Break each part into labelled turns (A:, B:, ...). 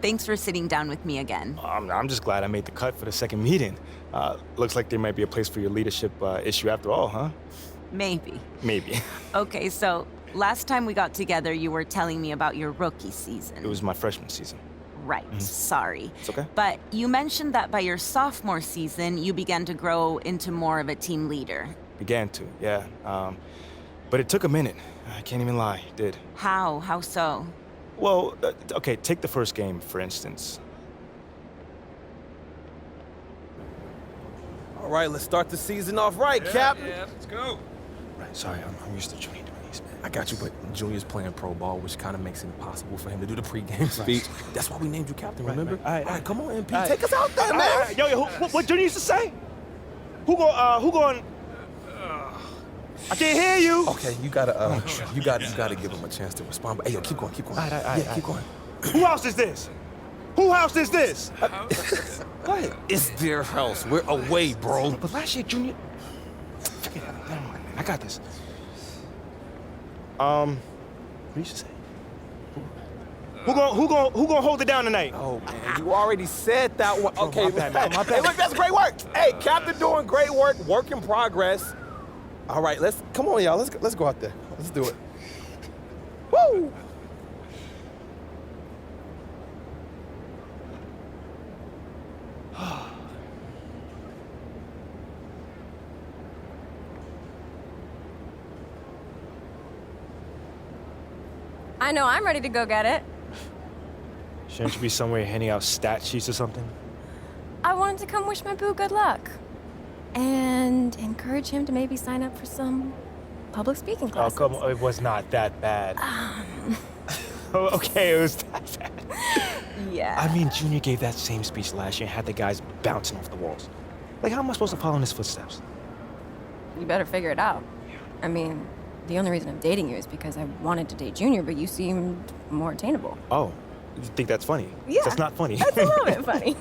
A: Thanks for sitting down with me again.
B: I'm just glad I made the cut for the second meeting. Looks like there might be a place for your leadership issue after all, huh?
A: Maybe.
B: Maybe.
A: Okay, so last time we got together, you were telling me about your rookie season.
B: It was my freshman season.
A: Right, sorry.
B: It's okay.
A: But you mentioned that by your sophomore season, you began to grow into more of a team leader.
B: Began to, yeah. But it took a minute. I can't even lie, it did.
A: How? How so?
B: Well, okay, take the first game, for instance.
C: All right, let's start the season off right, Cap.
D: Yeah, let's go.
E: Right, sorry, I'm used to Junior doing these, man. I got you, but Junior's playing pro ball, which kind of makes it impossible for him to do the pregame speech. That's why we named you captain, remember?
B: All
E: All right, come on, MP,
B: right.
E: take us out there, man.
B: Yo, what Junior used to say? Who going? I can't hear you.
E: Okay, you gotta give him a chance to respond. But hey, yo, keep going.
B: All right.
E: Keep going.
B: Who house is this? Who house is this?
E: What? It's their house. We're away, bro.
B: But last year, Junior. Forget it. Never mind, man. I got this. What you should say? Who gonna hold it down tonight?
E: Oh, man.
C: You already said that one. Okay,
B: my bad.
C: Hey, look, that's great work. Hey, Captain doing great work. Work in progress. All right, come on, y'all. Let's go out there. Let's do it. Woo!
F: I know I'm ready to go get it.
B: Shouldn't you be somewhere handing out stat sheets or something?
F: I wanted to come wish my boo good luck. And encourage him to maybe sign up for some public speaking classes.
B: Oh, come on. It was not that bad. Okay, it was that bad.
F: Yeah.
B: I mean, Junior gave that same speech last year and had the guys bouncing off the walls. Like, how am I supposed to follow in his footsteps?
F: You better figure it out. I mean, the only reason I'm dating you is because I wanted to date Junior, but you seemed more attainable.
B: Oh, you think that's funny?
F: Yeah.
B: That's not funny.
F: That's a little bit funny.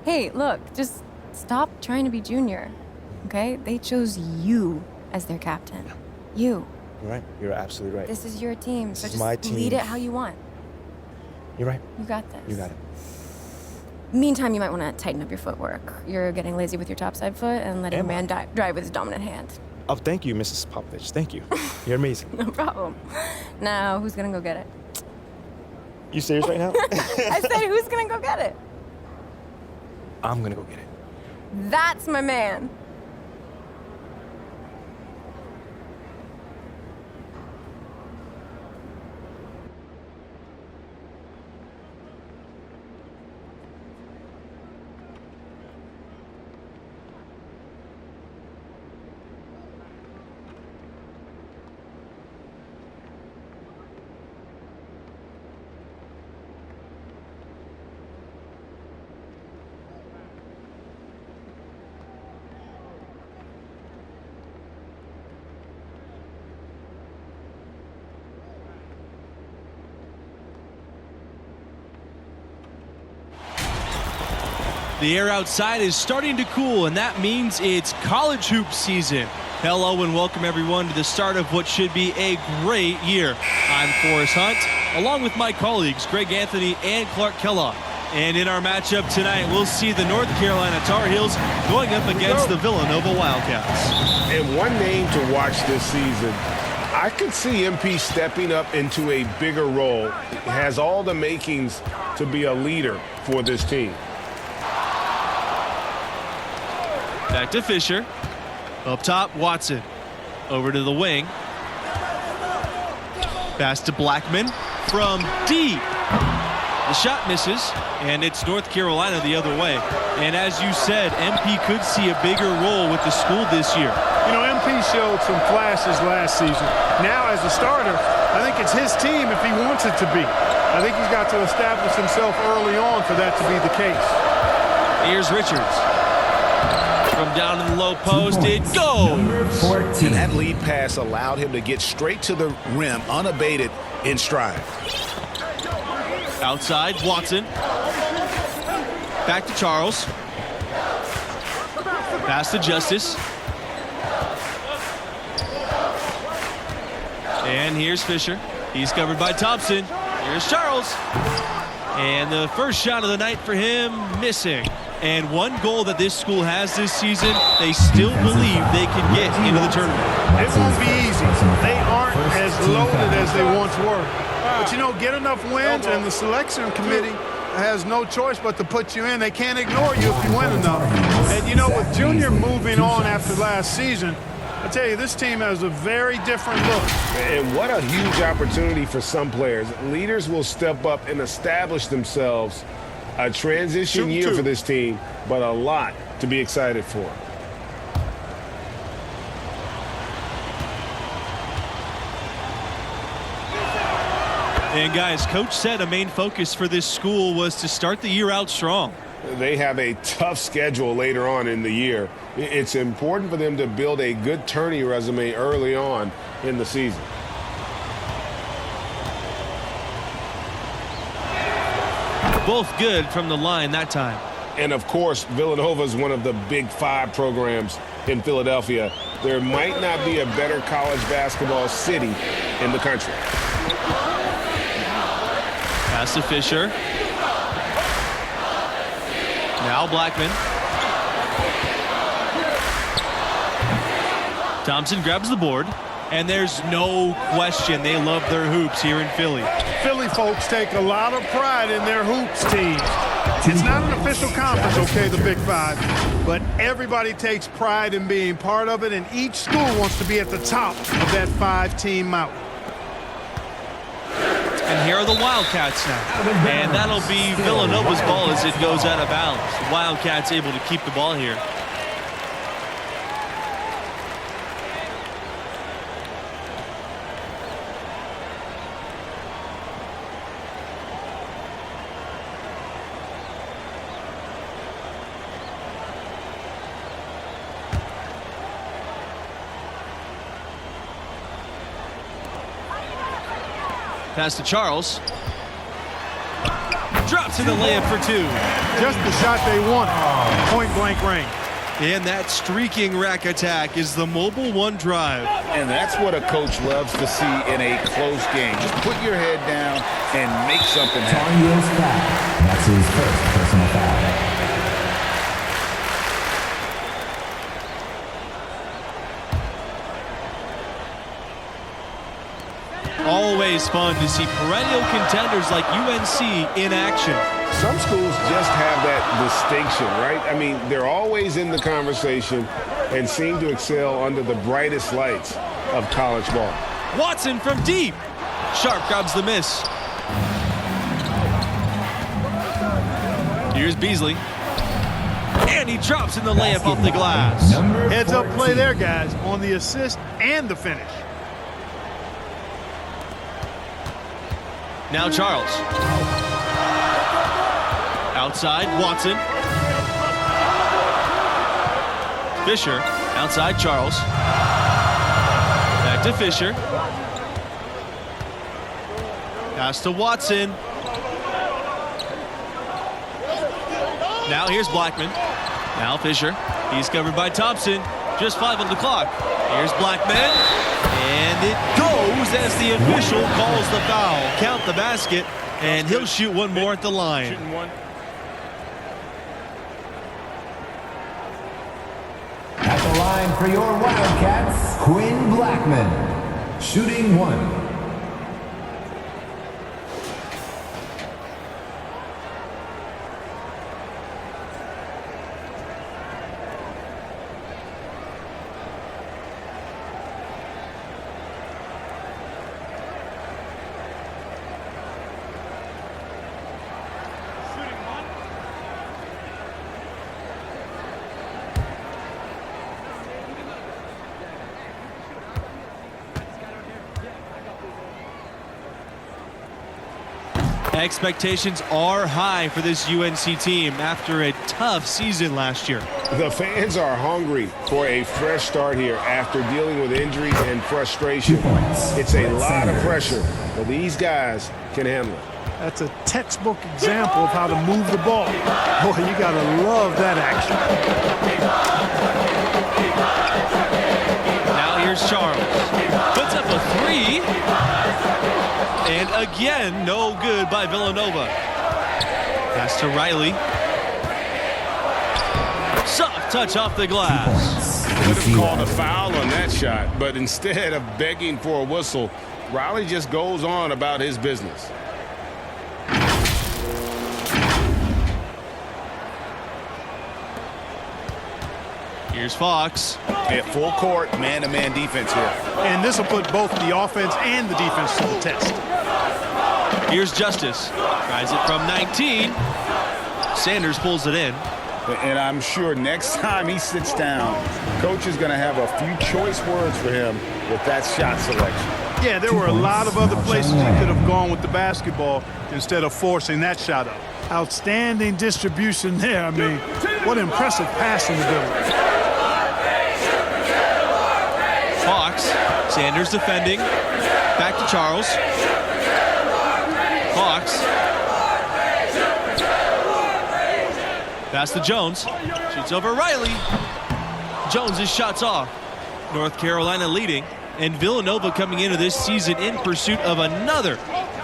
F: Hey, look, just stop trying to be Junior, okay? They chose you as their captain. You.
B: You're right. You're absolutely right.
F: This is your team, so
B: This is
F: just
B: my team.
F: lead it how you want.
B: You're right.
F: You got this.
B: You got it.
F: Meantime, you might want to tighten up your footwork. You're getting lazy with your topside foot and letting a
B: Am I?
F: man drive with his dominant hand.
B: Oh, thank you, Mrs. Popovich. Thank you. You're amazing.
F: No problem. Now, who's gonna go get it?
B: You serious right now?
F: I said, who's gonna go get it?
B: I'm gonna go get it.
F: That's my man.
G: The air outside is starting to cool, and that means it's college hoop season. Hello and welcome everyone to the start of what should be a great year. I'm Forrest Hunt, along with my colleagues Greg Anthony and Clark Kellogg. And in our matchup tonight, we'll see the North Carolina Tar Heels going up against the Villanova Wildcats.
H: And one name to watch this season, I could see MP stepping up into a bigger role. He has all the makings to be a leader for this team.
G: Back to Fisher. Up top, Watson. Over to the wing. Pass to Blackman from deep. The shot misses, and it's North Carolina the other way. And as you said, MP could see a bigger role with the school this year.
I: You know, MP showed some flashes last season. Now, as a starter, I think it's his team if he wants it to be. I think he's got to establish himself early on for that to be the case.
G: Here's Richards. From down in the low post, it goes!
H: And that lead pass allowed him to get straight to the rim, unabated in stride.
G: Outside, Watson. Back to Charles. Pass to Justice. And here's Fisher. He's covered by Thompson. Here's Charles. And the first shot of the night for him, missing. And one goal that this school has this season, they still believe they can get into the tournament.
I: It won't be easy. They aren't as loaded as they once were. But, you know, get enough wins, and the selection committee has no choice but to put you in. They can't ignore you if you win enough. And, you know, with Junior moving on after last season, I tell you, this team has a very different look.
H: And what a huge opportunity for some players. Leaders will step up and establish themselves. A transition year for this team, but a lot to be excited for.
G: And guys, Coach said a main focus for this school was to start the year out strong.
H: They have a tough schedule later on in the year. It's important for them to build a good tourney resume early on in the season.
G: Both good from the line that time.
H: And of course, Villanova is one of the Big Five programs in Philadelphia. There might not be a better college basketball city in the country.
G: Pass to Fisher. Now Blackman. Thompson grabs the board. And there's no question they love their hoops here in Philly.
I: Philly folks take a lot of pride in their hoops teams. It's not an official conference, okay, the Big Five, but everybody takes pride in being part of it, and each school wants to be at the top of that 5-team mountain.
G: And here are the Wildcats now. And that'll be Villanova's ball as it goes out of bounds. Wildcats able to keep the ball here. Pass to Charles. Drops in the layup for two.
I: Just the shot they want. Point blank range.
G: And that streaking rack attack is the Mobile One drive.
D: And that's what a coach loves to see in a close game. Just put your head down and make something happen.
J: That's his first personal foul.
G: Always fun to see perennial contenders like UNC in action.
H: Some schools just have that distinction, right? I mean, they're always in the conversation and seem to excel under the brightest lights of college ball.
G: Watson from deep. Sharp grabs the miss. Here's Beasley. And he drops in the layup off the glass.
I: Heads up play there, guys, on the assist and the finish.
G: Now Charles. Outside, Watson. Fisher. Outside, Charles. Back to Fisher. Pass to Watson. Now here's Blackman. Now Fisher. He's covered by Thompson. Just 5 on the clock. Here's Blackman. And it goes as the official calls the foul. Count the basket, and he'll shoot one more at the line.
B: Shooting one.
J: At the line for your Wildcats, Quinn Blackman, shooting one.
G: Expectations are high for this UNC team after a tough season last year.
H: The fans are hungry for a fresh start here after dealing with injuries and frustration. It's a lot of pressure, but these guys can handle it.
I: That's a textbook example of how to move the ball. Boy, you got to love that action.
G: Now here's Charles. Puts up a three. And And again, no good by Villanova. Pass to Riley. Soft touch off the glass.
H: Could have called a foul on that shot, but instead of begging for a whistle, Riley just goes on about his business.
G: Here's Fox.
D: At full court, man-to-man defense here.
I: And this will put both the offense and the defense to the test.
G: Here's Justice. Tries it from 19. Sanders pulls it in.
H: And I'm sure next time he sits down, coach is going to have a few choice words for him with that shot selection.
I: Yeah, there were a lot of other places he could have gone with the basketball instead of forcing that shot up. Outstanding distribution there. I mean, what impressive passing ability.
G: Fox. Sanders defending. Back to Charles. Fox. Pass to Jones. Shoots over Riley. Jones' shot's off. North Carolina leading. And Villanova coming into this season in pursuit of another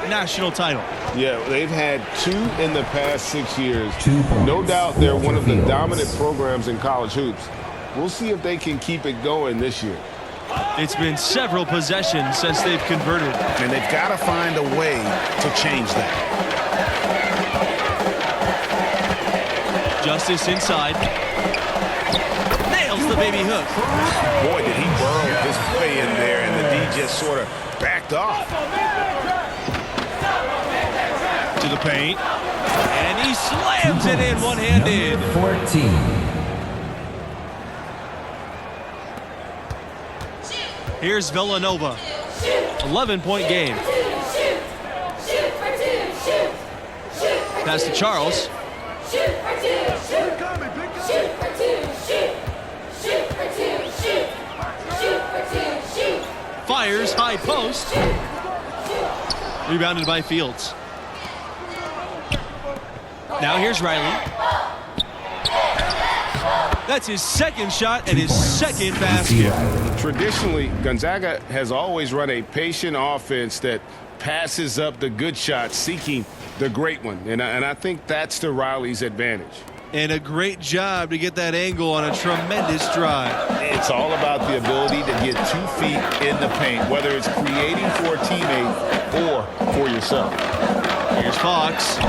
G: national title.
H: Yeah, they've had 2 in the past 6 years. No doubt they're one of the dominant programs in college hoops. We'll see if they can keep it going this year.
G: It's been several possessions since they've converted.
H: And they've got to find a way to change that.
G: Justice inside. Nails the baby hook.
H: Boy, did he burrow his way in there, and the D just sort of backed off.
G: To the paint. And he slams it in one-handed.
J: 14.
G: Here's Villanova. 11-point game. Pass to Charles. Fires high post. Rebounded by Fields. Now here's Riley. That's his second shot and his second basket.
H: Traditionally, Gonzaga has always run a patient offense that passes up the good shots, seeking the great one. And I think that's to Riley's advantage.
G: And a great job to get that angle on a tremendous drive.
H: It's all about the ability to get 2 feet in the paint, whether it's creating for a teammate or for yourself.
G: Here's Fox.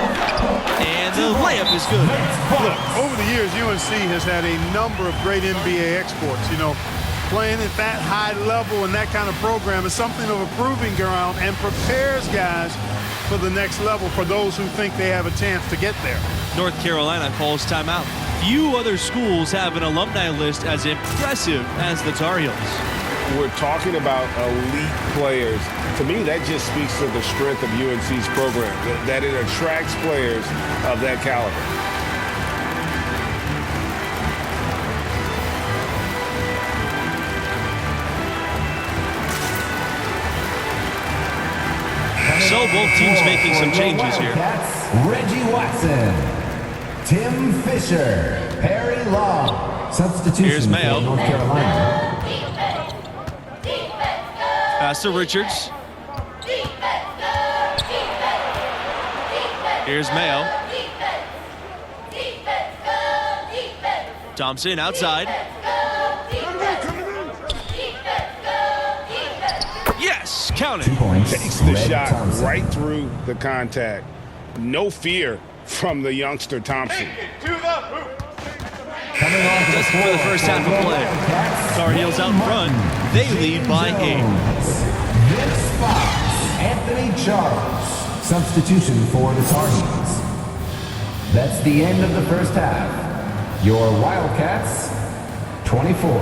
G: And the layup is good.
I: Look, over the years, UNC has had a number of great NBA exports. You know, playing at that high level and that kind of program is something of a proving ground and prepares guys for the next level for those who think they have a chance to get there.
G: North Carolina calls timeout. Few other schools have an alumni list as impressive as the Tar Heels.
H: We're talking about elite players. To me, that just speaks to the strength of UNC's program, that it attracts players of that caliber.
G: So both teams making some changes here.
J: Reggie Watson, Tim Fisher, Perry Long. Substitution
G: Here's Mayo.
J: for North Carolina.
G: Pass to Richards. Here's Mayo. Thompson outside. Yes, count it.
J: 2 points.
H: Takes the
J: Red
H: shot
J: Thompson.
H: right through the contact. No fear from the youngster Thompson.
J: Coming on to
G: Just for the first half of play. Tar Heels out in front. They lead by 8.
J: Vince Fox, Anthony Charles. Substitution for the Tar Heels. That's the end of the first half. Your Wildcats, 24.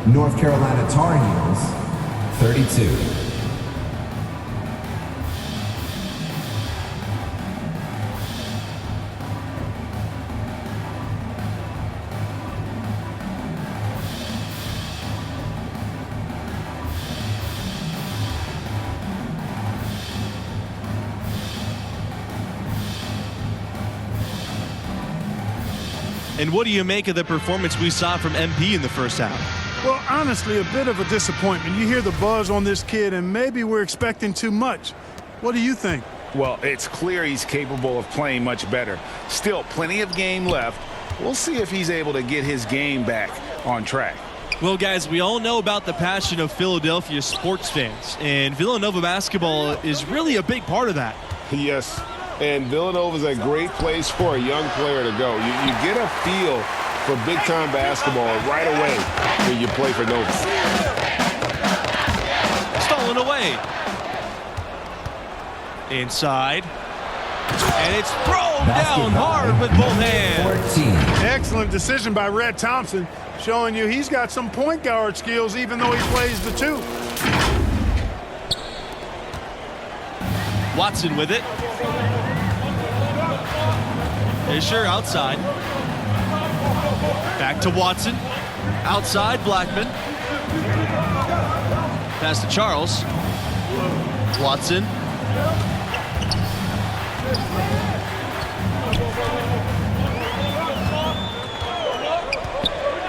J: North Carolina Tar Heels, 32.
G: And what do you make of the performance we saw from MP in the first half?
I: Well, honestly, a bit of a disappointment. You hear the buzz on this kid, and maybe we're expecting too much. What do you think?
H: Well, it's clear he's capable of playing much better. Still, plenty of game left. We'll see if he's able to get his game back on track.
G: Well, guys, we all know about the passion of Philadelphia sports fans, and Villanova basketball is really a big part of that.
H: Yes, and Villanova's a great place for a young player to go. You get a feel for big-time basketball right away when you play for Nova.
G: Stolen away. Inside. And it's thrown down hard with both hands.
J: 14.
I: Excellent decision by Red Thompson, showing you he's got some point guard skills even though he plays the two.
G: Watson with it. Fisher outside. Back to Watson. Outside, Blackman. Pass to Charles. Watson.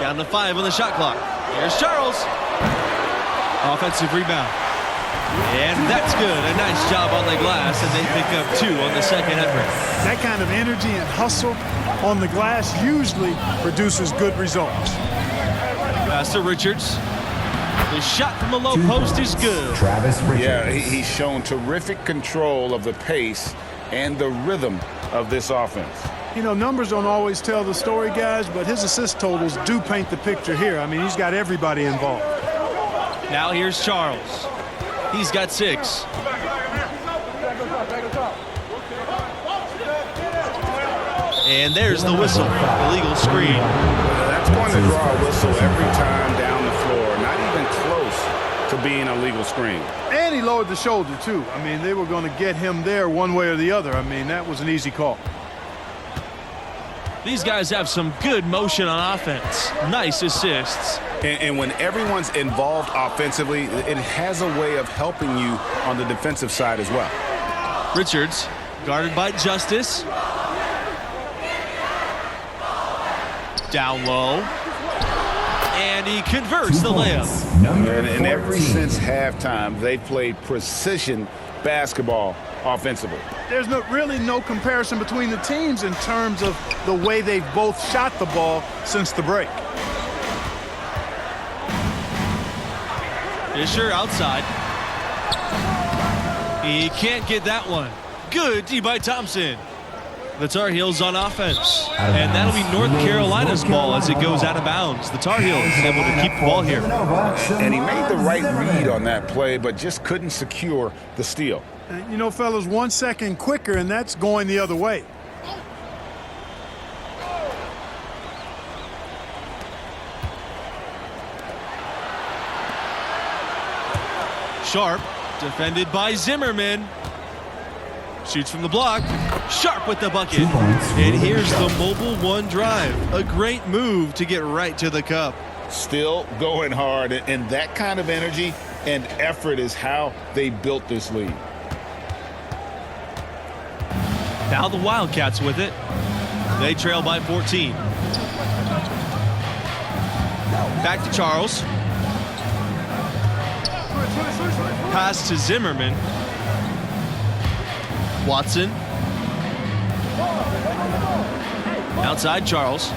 G: Down to 5 on the shot clock. Here's Charles. Offensive rebound. And that's good. A nice job on the glass, and they pick up 2 on the second effort.
I: That kind of energy and hustle on the glass usually produces good results.
G: Pass to Richards. The shot from the low post is good.
J: Travis Richards.
H: Yeah, he's shown terrific control of the pace and the rhythm of this offense.
I: You know, numbers don't always tell the story, guys, but his assist totals do paint the picture here. I mean, he's got everybody involved.
G: Now here's Charles. He's got 6. And there's the whistle. Illegal screen.
H: That's going to draw a whistle every time down the floor. Not even close to being a legal screen.
I: And he lowered the shoulder, too. I mean, they were going to get him there one way or the other. I mean, that was an easy call.
G: These guys have some good motion on offense. Nice assists.
H: And when everyone's involved offensively, it has a way of helping you on the defensive side as well.
G: Richards guarded by Justice. Down low. And he converts the layup.
H: And ever since halftime, they played precision basketball offensively.
I: There's really no comparison between the teams in terms of the way they've both shot the ball since the break.
G: Fisher outside. He can't get that one. Good D by Thompson. The Tar Heels on offense. And that'll be North Carolina's ball as it goes out of bounds. The Tar Heels able to keep the ball here.
H: And he made the right read on that play, but just couldn't secure the steal.
I: You know, fellas, 1 second quicker, and that's going the other way.
G: Sharp, defended by Zimmerman. Shoots from the block. Sharp with the bucket. And here's the mobile 1 drive. A great move to get right to the cup.
H: Still going hard, and that kind of energy and effort is how they built this lead.
G: Now the Wildcats with it. They trail by 14. Back to Charles. Pass to Zimmerman. Watson. Outside Charles.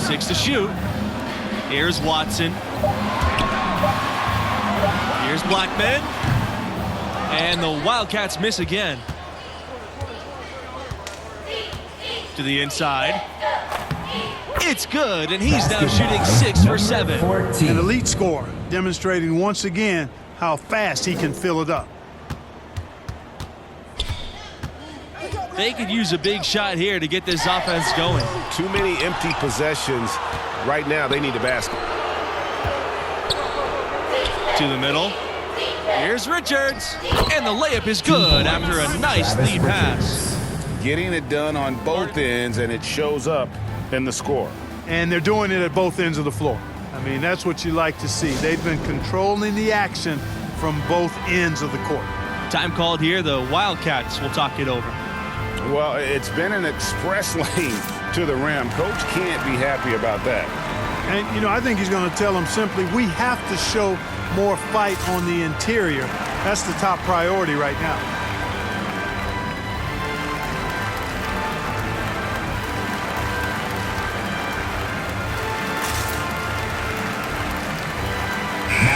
G: 6 to shoot. Here's Watson. Here's Blackman. And the Wildcats miss again. To the inside. It's good, and he's now shooting 6 for 7.
I: An elite scorer, demonstrating once again how fast he can fill it up.
G: They could use a big shot here to get this offense going.
H: Too many empty possessions. Right now, they need a basket.
G: To the middle. Here's Richards. And the layup is good after a nice lead pass.
H: Getting it done on both ends, and it shows up in the score.
I: And they're doing it at both ends of the floor. I mean, that's what you like to see. They've been controlling the action from both ends of the court.
G: Time called here. The Wildcats will talk it over.
H: Well, it's been an express lane to the rim. Coach can't be happy about that.
I: And, you know, I think he's going to tell them simply, we have to show more fight on the interior That's the top priority right now.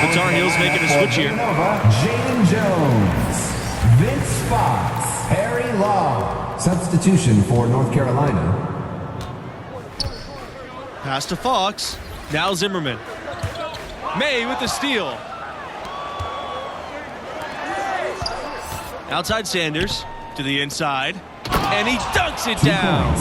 G: The Tar Heels making a switch here.
J: Jaden Jones, Vince Fox, Harry Law. Substitution for North Carolina.
G: Pass to Fox. Now Zimmerman. May with the steal. Outside Sanders to the inside. And he dunks it down.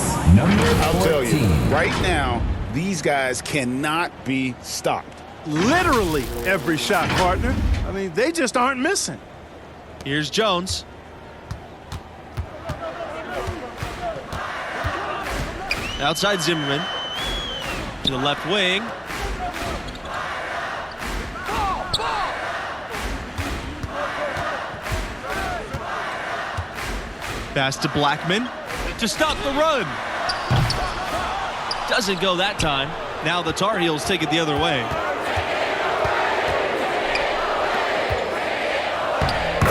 D: I'll tell you, right now, these guys cannot be stopped.
I: Literally every shot, partner. I mean, they just aren't missing.
G: Here's Jones. Outside Zimmerman. To the left wing. Pass to Blackman to stop the run. Doesn't go that time. Now the Tar Heels take it the other way.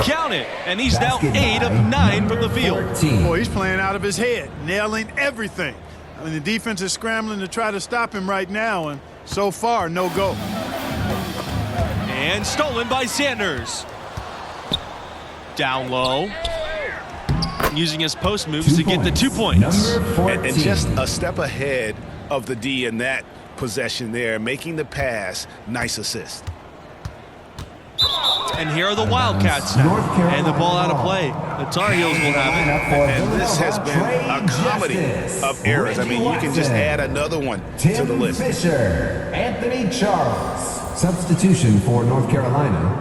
G: Count it, and he's now 8 of 9 from the field.
I: Boy, he's playing out of his head, nailing everything. I mean, the defense is scrambling to try to stop him right now, and so far, no go.
G: And stolen by Sanders. Down low. Using his post moves to get the 2 points.
H: And just a step ahead of the D in that possession there, making the pass. Nice assist.
G: And here are the Wildcats now. And the ball out of play. The Tar Heels will have it.
H: And this has been a comedy of errors. I mean, you can just add another one to the list.
J: Fisher, Anthony Charles. Substitution for North Carolina.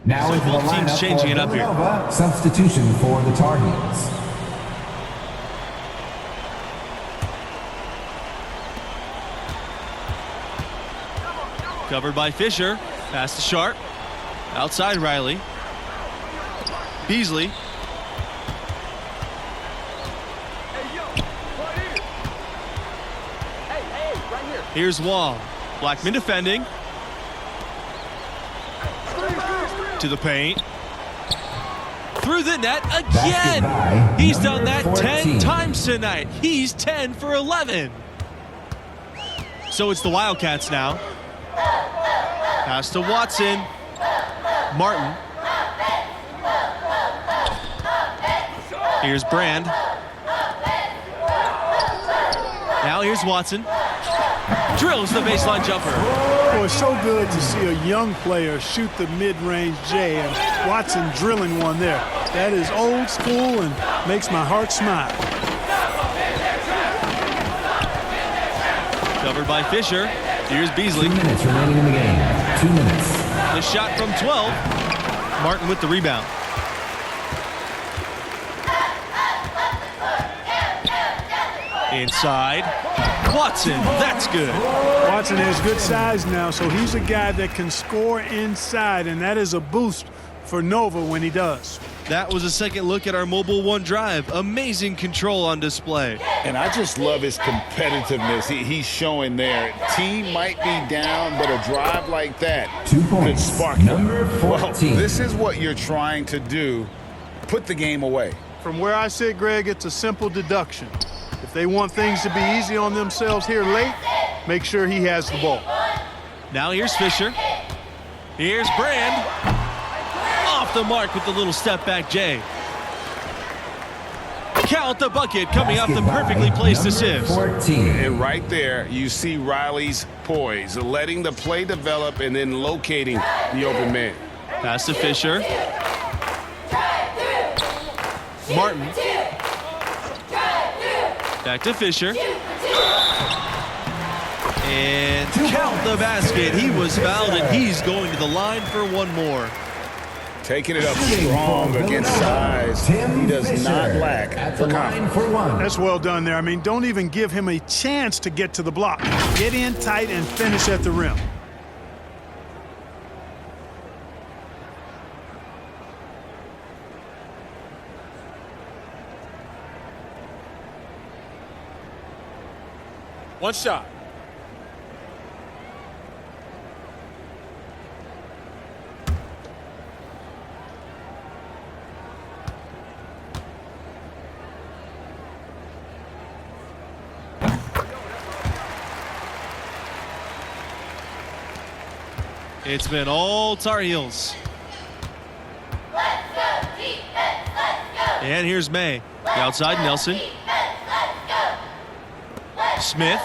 J: Now
G: So
J: into the
G: both teams
J: lineup
G: changing
J: for
G: it up here.
J: Villanova. Substitution for the Tar Heels.
G: Covered by Fisher. Pass to Sharp. Outside Riley. Beasley. Here's Wong. Blackman defending. To the paint. Through the net again. He's done that 10 times tonight. He's 10 for 11. So it's the Wildcats now. Pass to Watson. Martin. Here's Brand. Now here's Watson. Drills the baseline jumper.
I: Boy, it's so good to see a young player shoot the mid-range J, and Watson drilling one there. That is old school and makes my heart smile.
G: Covered by Fisher. Here's Beasley.
J: 2 minutes remaining in the game. 2 minutes.
G: The shot from 12. Martin with the rebound. Inside. Watson, that's good.
I: Watson has good size now, so he's a guy that can score inside, and that is a boost for Nova when he does.
G: That was a second look at our Mobile One drive. Amazing control on display.
D: And I just love his competitiveness he's showing there. Team might be down, but a drive like that
J: 2
D: could
J: points.
D: spark
J: Number
D: them. Well,
J: 14.
D: this is what you're trying to do. Put the game away.
I: From where I sit, Greg, it's a simple deduction. If they want things to be easy on themselves here late, make sure he has the ball.
G: Now here's Fisher. Here's Brand. Off the mark with the little step back J. Count the bucket coming off the perfectly placed assist.
J: 14.
H: And right there, you see Riley's poise, letting the play develop and then locating the open man.
G: Pass to Fisher. Martin. Back to Fisher. And count the basket. He was fouled, and he's going to the line for one more.
H: Taking it up strong against size. He does not lack for confidence.
I: That's well done there. I mean, don't even give him a chance to get to the block. Get in tight and finish at the rim.
C: One shot.
G: It's been all Tar Heels. And here's May. The outside, Nelson. Smith.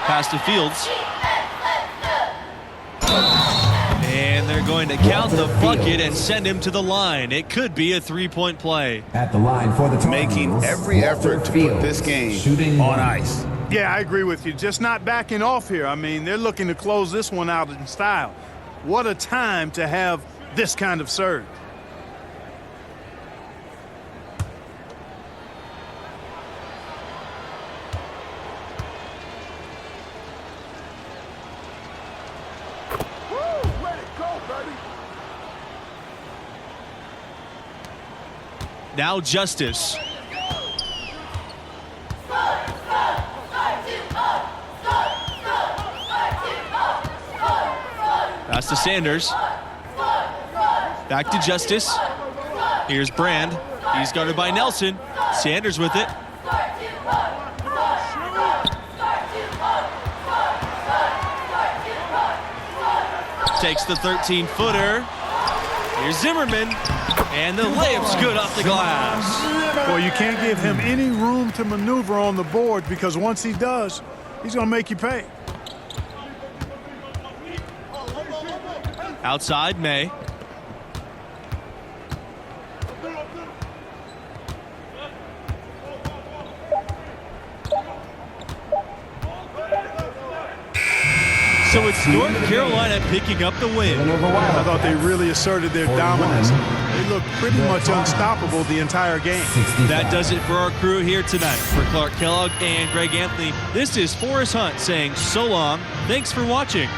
G: Pass to Fields. And they're going to count the bucket and send him to the line. It could be a three-point play.
J: At the line for the Tar
D: Making
J: Heels,
D: every effort to put this game
J: shooting
D: on
J: one.
D: ice.
I: Yeah, I agree with you. Just not backing off here. I mean, they're looking to close this one out in style. What a time to have this kind of surge.
G: Now Justice. Pass to Sanders. Back to Justice. Here's Brand. He's guarded by Nelson. Sanders with it. Takes the 13-footer. Here's Zimmerman. And the layup's good off the glass.
I: Boy, you can't give him any room to maneuver on the board because once he does, he's going to make you pay.
G: Outside, May. So it's North Carolina picking up the win.
I: I thought they really asserted their dominance. They looked pretty much unstoppable the entire game.
G: That does it for our crew here tonight. For Clark Kellogg and Greg Anthony, this is Forrest Hunt saying so long. Thanks for watching.